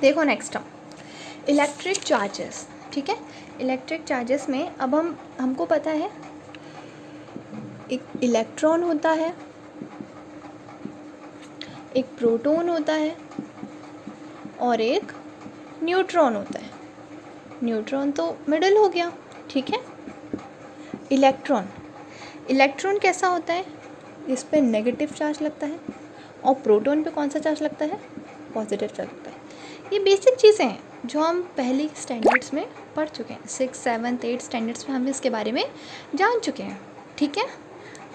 देखो next term electric charges, ठीक है। इलेक्ट्रिक चार्जेस में अब हमको पता है एक इलेक्ट्रॉन होता है, एक प्रोटॉन होता है और एक न्यूट्रॉन होता है। न्यूट्रॉन तो मिडल हो गया, ठीक है। इलेक्ट्रॉन कैसा होता है, इस पे नेगेटिव चार्ज लगता है और प्रोटॉन पे कौन सा चार्ज लगता है, पॉजिटिव चार्ज लगता है। ये बेसिक चीज़ें हैं जो हम पहले स्टैंडर्ड्स में पढ़ चुके हैं, 6, 7, 8 स्टैंडर्ड्स में हम इसके बारे में जान चुके हैं, ठीक है।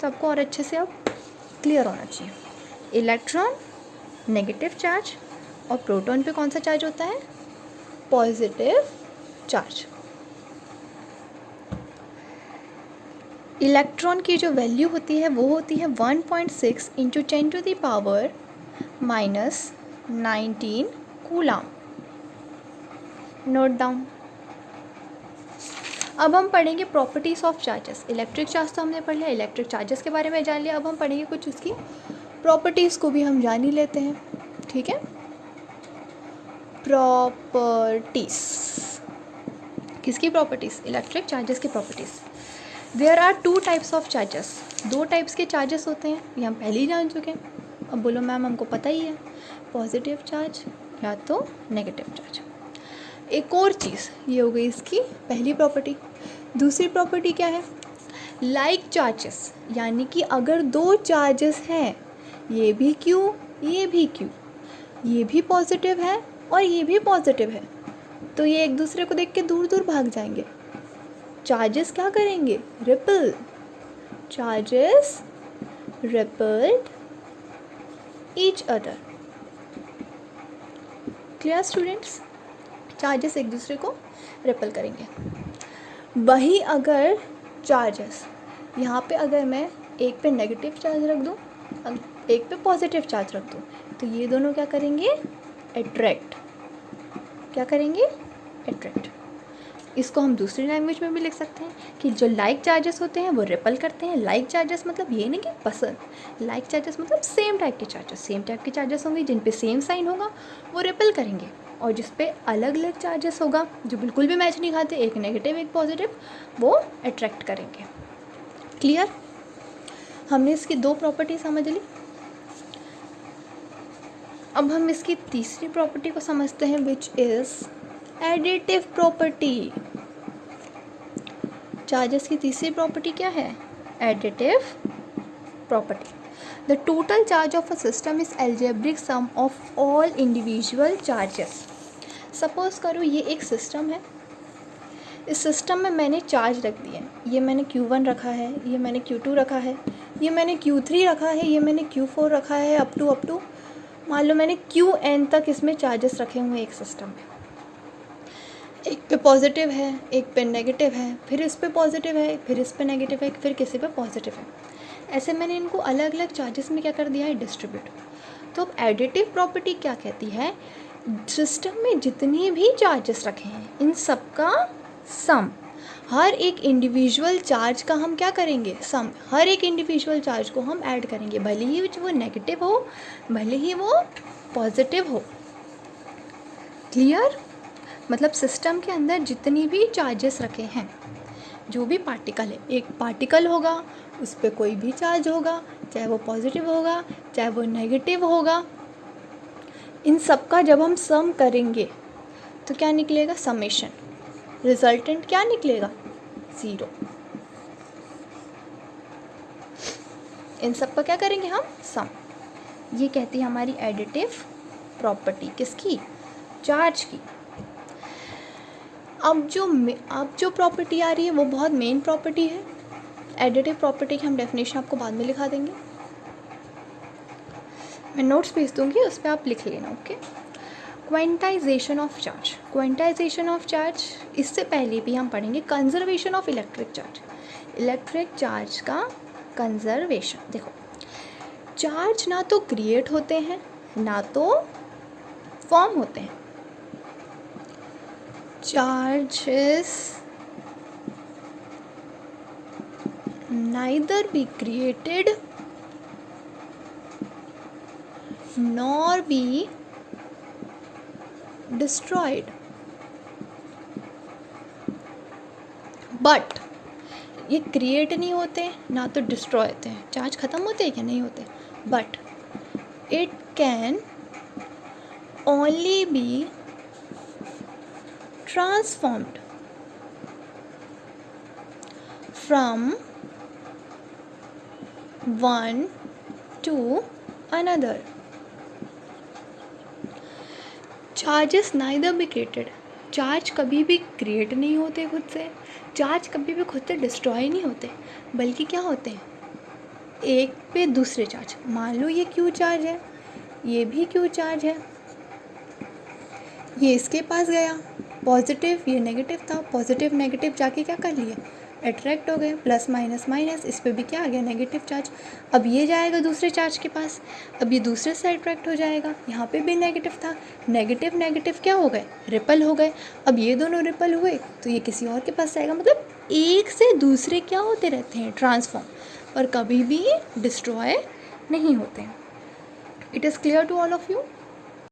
तो आपको और अच्छे से अब क्लियर होना चाहिए। इलेक्ट्रॉन नेगेटिव चार्ज और प्रोटॉन पे कौन सा चार्ज होता है, पॉजिटिव चार्ज। इलेक्ट्रॉन की जो वैल्यू होती है वो होती है 1.6 इंटू 10⁻⁻19 कूलम। Note down. अब हम पढ़ेंगे properties of charges. Electric charge तो हमने पढ़ लिया, इलेक्ट्रिक चार्जेस के बारे में जान लिया। अब हम पढ़ेंगे कुछ उसकी प्रॉपर्टीज़ को भी हम जान ही लेते हैं, ठीक है। प्रॉपर्टीज़ किसकी प्रॉपर्टीज़, इलेक्ट्रिक चार्जेस की properties. There are 2 types of charges, 2 types के चार्जेस होते हैं, ये हम पहले ही जान चुके हैं। अब बोलो मैम हमको पता ही है, पॉजिटिव चार्ज या तो नेगेटिव चार्ज। एक और चीज़, ये हो गई इसकी पहली प्रॉपर्टी। दूसरी प्रॉपर्टी क्या है, लाइक चार्जेस, यानी कि अगर 2 चार्जेस हैं, ये भी क्यू, ये भी क्यू, ये भी पॉजिटिव है और ये भी पॉजिटिव है, तो ये एक दूसरे को देख के दूर दूर भाग जाएंगे। चार्जेस क्या करेंगे, ripple, charges rippled each other. Clear students, charges एक दूसरे को रिपल करेंगे। वही अगर चार्जेस यहाँ पे अगर मैं एक पे नेगेटिव चार्ज रख दूँ, एक पे पॉजिटिव चार्ज रख दूँ, तो ये दोनों क्या करेंगे, अट्रैक्ट। क्या करेंगे, अट्रैक्ट। इसको हम दूसरी लैंग्वेज में भी लिख सकते हैं कि जो लाइक चार्जेस होते हैं वो रिपल करते हैं। लाइक चार्जेस मतलब ये नहीं कि पसंद, लाइक चार्जेस मतलब सेम टाइप के चार्जेस। सेम टाइप के चार्जेस होंगे जिन पे सेम साइन होगा वो रिपल करेंगे, और जिस पे अलग अलग चार्जेस होगा जो बिल्कुल भी मैच नहीं खाते, एक नेगेटिव एक पॉजिटिव, वो अट्रैक्ट करेंगे। क्लियर, हमने इसकी 2 प्रॉपर्टी समझ ली। अब हम इसकी तीसरी प्रॉपर्टी को समझते हैं, which is additive property. Charges की तीसरी प्रॉपर्टी क्या है, additive property. The total charge of a system is algebraic sum of all individual charges. Suppose करो ये एक सिस्टम है, इस सिस्टम में मैंने चार्ज रख दिए, ये मैंने Q1 रखा है, ये मैंने Q2 रखा है, ये मैंने Q3 रखा है, ये मैंने Q4 रखा है, अप टू मान लो मैंने Qn तक इसमें चार्जेस रखे हुए हैं एक सिस्टम में। एक पे पॉजिटिव है, एक पे नेगेटिव है, फिर इस पे पॉजिटिव है, फिर इस पे नेगेटिव है, फिर किसी पे पॉजिटिव है। ऐसे मैंने इनको अलग अलग चार्जेस में क्या कर दिया है, डिस्ट्रीब्यूट। तो अब एडिटिव प्रॉपर्टी क्या कहती है, सिस्टम में जितने भी चार्जेस रखे हैं इन सब का सम, हर एक इंडिविजुअल चार्ज का हम क्या करेंगे, सम, हर एक इंडिविजुअल चार्ज को हम ऐड करेंगे, भले ही वो नेगेटिव हो भले ही वो पॉजिटिव हो। क्लियर, मतलब सिस्टम के अंदर जितनी भी चार्जेस रखे हैं, जो भी पार्टिकल है, एक पार्टिकल होगा उस पर कोई भी चार्ज होगा, चाहे वो पॉजिटिव होगा चाहे वो नेगेटिव होगा, इन सब का जब हम सम करेंगे तो क्या निकलेगा, समेशन। रिजल्टेंट क्या निकलेगा, 0। इन सब का क्या करेंगे हम, सम। ये कहती है हमारी एडिटिव प्रॉपर्टी, किसकी, चार्ज की। अब जो प्रॉपर्टी आ रही है वो बहुत मेन प्रॉपर्टी है। एडिटिव प्रॉपर्टी की हम डेफिनेशन आपको बाद में लिखा देंगे, मैं नोट्स भेज दूँगी, उस पर आप लिख लेना, okay. Quantization of charge, quantization of charge, इससे पहले भी हम पढ़ेंगे conservation of electric charge. Electric charge का कंजर्वेशन। देखो, चार्ज ना तो क्रिएट होते हैं ना तो फॉर्म होते हैं। Charges neither be created nor be destroyed. But ये क्रिएट नहीं होते ना तो डिस्ट्रॉय होते हैं. चार्ज ख़त्म होते हैं क्या? नहीं होते. But it can only be transformed from one two another. Charges neither be created. Charge कभी भी क्रिएट नहीं होते खुद से, चार्ज कभी भी खुद से डिस्ट्रॉय नहीं होते, बल्कि क्या होते हैं, एक पे दूसरे चार्ज. मान लो ये क्यू चार्ज है, ये भी क्यू चार्ज है, ये इसके पास गया पॉजिटिव, ये नेगेटिव था. पॉजिटिव नेगेटिव जाके क्या कर लिए, अट्रैक्ट हो गए. प्लस माइनस माइनस, इस पे भी क्या आ गया, नेगेटिव चार्ज. अब ये जाएगा दूसरे चार्ज के पास, अब ये दूसरे से अट्रैक्ट हो जाएगा. यहाँ पे भी नेगेटिव था, नेगेटिव नेगेटिव क्या हो गए, रिपल हो गए. अब ये दोनों रिपल हुए तो ये किसी और के पास जाएगा. मतलब एक से दूसरे क्या होते रहते हैं, ट्रांसफॉर्म, और कभी भी डिस्ट्रॉय नहीं होते हैं. It is clear to all of you.